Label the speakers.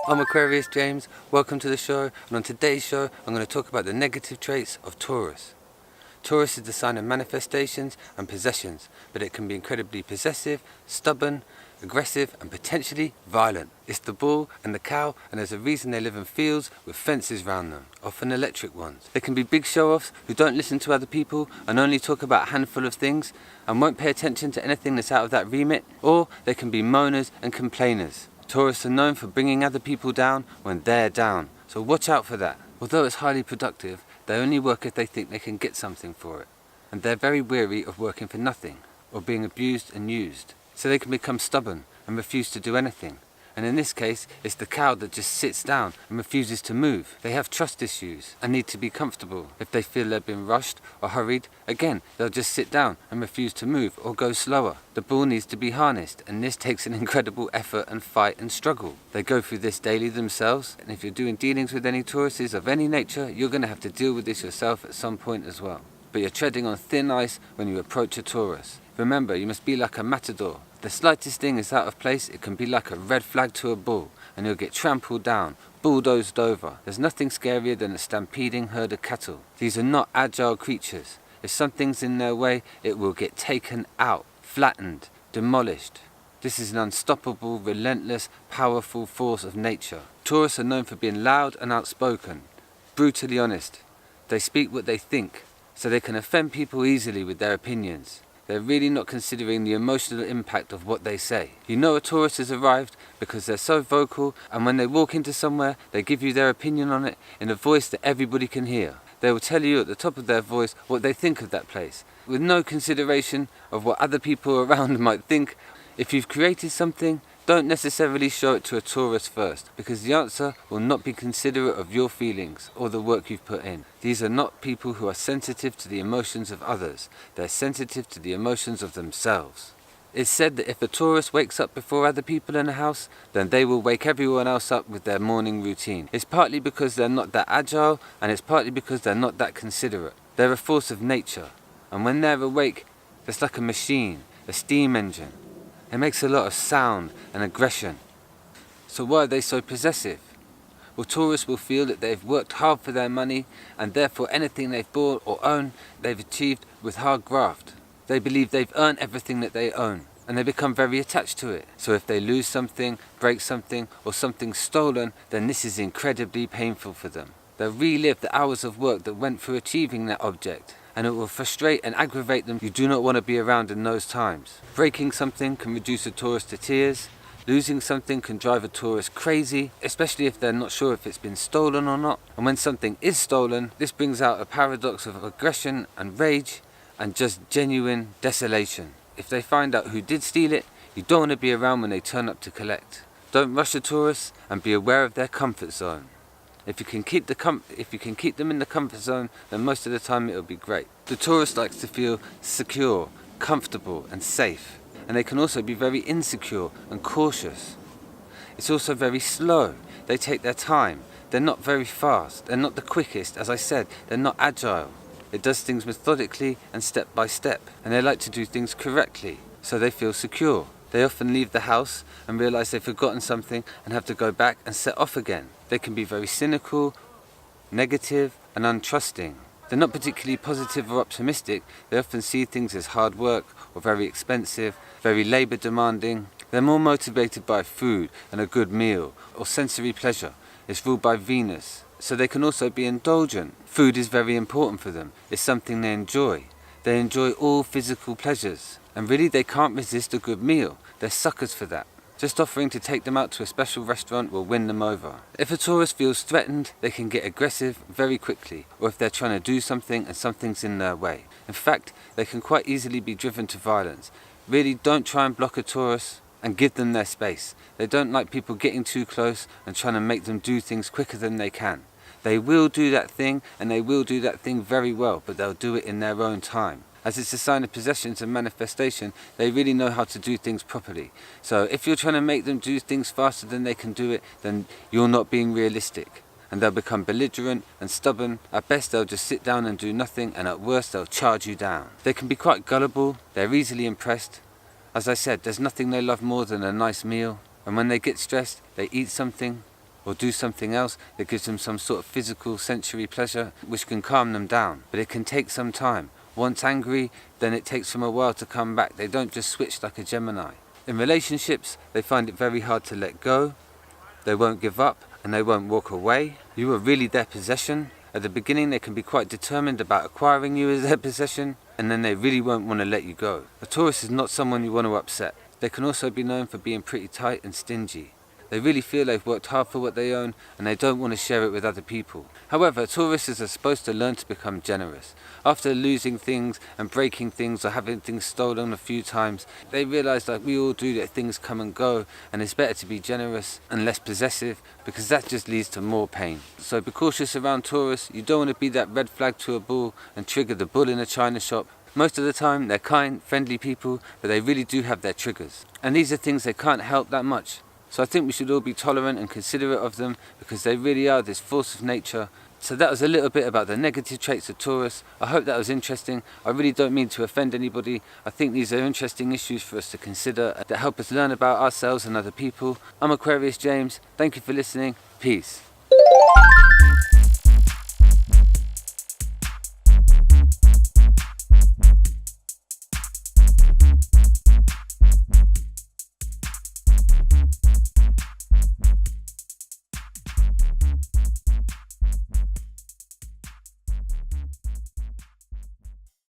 Speaker 1: I'm Aquarius James, welcome to the show, and on today's show I'm going to talk about the negative traits of Taurus. Taurus is the sign of manifestations and possessions, but it can be incredibly possessive, stubborn, aggressive and potentially violent. It's the bull and the cow, and there's a reason they live in fields with fences round them, often electric ones. They can be big show-offs who don't listen to other people and only talk about a handful of things and won't pay attention to anything that's out of that remit, or they can be moaners and complainers. Taurus are known for bringing other people down when they're down, so watch out for that. Although it's highly productive, they only work if they think they can get something for it, and they're very weary of working for nothing or being abused and used. So they can become stubborn and refuse to do anything. And in this case, it's the cow that just sits down and refuses to move. They have trust issues and need to be comfortable. If they feel they've been rushed or hurried, again, they'll just sit down and refuse to move or go slower. The bull needs to be harnessed, and this takes an incredible effort and fight and struggle. They go through this daily themselves, and if you're doing dealings with any Tauruses of any nature, you're going to have to deal with this yourself at some point as well. But you're treading on thin ice when you approach a Taurus. Remember, you must be like a matador. If the slightest thing is out of place, it can be like a red flag to a bull, and you'll get trampled down, bulldozed over. There's nothing scarier than a stampeding herd of cattle. These are not agile creatures. If something's in their way, it will get taken out, flattened, demolished. This is an unstoppable, relentless, powerful force of nature. Taurus are known for being loud and outspoken, brutally honest. They speak what they think, so they can offend people easily with their opinions. They're really not considering the emotional impact of what they say. You know a Taurus has arrived because they're so vocal, and when they walk into somewhere, they give you their opinion on it in a voice that everybody can hear. They will tell you at the top of their voice what they think of that place, with no consideration of what other people around might think. If you've created something, don't necessarily show it to a Taurus first, because the answer will not be considerate of your feelings or the work you've put in. These are not people who are sensitive to the emotions of others. They're sensitive to the emotions of themselves. It's said that if a Taurus wakes up before other people in a house, then they will wake everyone else up with their morning routine. It's partly because they're not that agile, and it's partly because they're not that considerate. They're a force of nature, and when they're awake, it's like a machine, a steam engine. It makes a lot of sound and aggression. So why are they so possessive? Well, Taurus will feel that they've worked hard for their money, and therefore anything they've bought or own, they've achieved with hard graft. They believe they've earned everything that they own, and they become very attached to it. So if they lose something, break something, or something's stolen, then this is incredibly painful for them. They'll relive the hours of work that went through achieving that object, and it will frustrate and aggravate them. You do not want to be around in those times. Breaking something can reduce a Taurus to tears. Losing something can drive a Taurus crazy, especially if they're not sure if it's been stolen or not. And when something is stolen, this brings out a paradox of aggression and rage and just genuine desolation. If they find out who did steal it, you don't want to be around when they turn up to collect. Don't rush a Taurus, and be aware of their comfort zone. If you can keep them in the comfort zone, then most of the time it'll be great. The Taurus likes to feel secure, comfortable and safe, and they can also be very insecure and cautious. It's also very slow. They take their time. They're not very fast. They're not the quickest. As I said, they're not agile. It does things methodically and step by step, and they like to do things correctly, so they feel secure. They often leave the house and realize they've forgotten something and have to go back and set off again. They can be very cynical, negative and untrusting. They're not particularly positive or optimistic. They often see things as hard work or very expensive, very labor demanding. They're more motivated by food and a good meal or sensory pleasure. It's ruled by Venus, so they can also be indulgent. Food is very important for them. It's something they enjoy. They enjoy all physical pleasures, and really they can't resist a good meal. They're suckers for that. Just offering to take them out to a special restaurant will win them over. If a Taurus feels threatened, they can get aggressive very quickly, or if they're trying to do something and something's in their way. In fact, they can quite easily be driven to violence. Really, don't try and block a Taurus, and give them their space. They don't like people getting too close and trying to make them do things quicker than they can. They will do that thing, and they will do that thing very well, but they'll do it in their own time. As it's a sign of possessions and manifestation, they really know how to do things properly. So if you're trying to make them do things faster than they can do it, then you're not being realistic. And they'll become belligerent and stubborn. At best they'll just sit down and do nothing, and at worst they'll charge you down. They can be quite gullible, they're easily impressed. As I said, there's nothing they love more than a nice meal. And when they get stressed, they eat something, or do something else that gives them some sort of physical sensory pleasure which can calm them down. But it can take some time. Once angry, then it takes them a while to come back. They don't just switch like a Gemini. In relationships, they find it very hard to let go. They won't give up and they won't walk away. You are really their possession. At the beginning, they can be quite determined about acquiring you as their possession, and then they really won't want to let you go. A Taurus is not someone you want to upset. They can also be known for being pretty tight and stingy. They really feel they've worked hard for what they own and they don't want to share it with other people. However, Tauruses are supposed to learn to become generous. After losing things and breaking things or having things stolen a few times, they realise, like we all do, that things come and go, and it's better to be generous and less possessive because that just leads to more pain. So be cautious around Taurus. You don't want to be that red flag to a bull and trigger the bull in a china shop. Most of the time they're kind, friendly people, but they really do have their triggers. And these are things they can't help that much. So I think we should all be tolerant and considerate of them because they really are this force of nature. So that was a little bit about the negative traits of Taurus. I hope that was interesting. I really don't mean to offend anybody. I think these are interesting issues for us to consider that help us learn about ourselves and other people. I'm Aquarius James. Thank you for listening. Peace.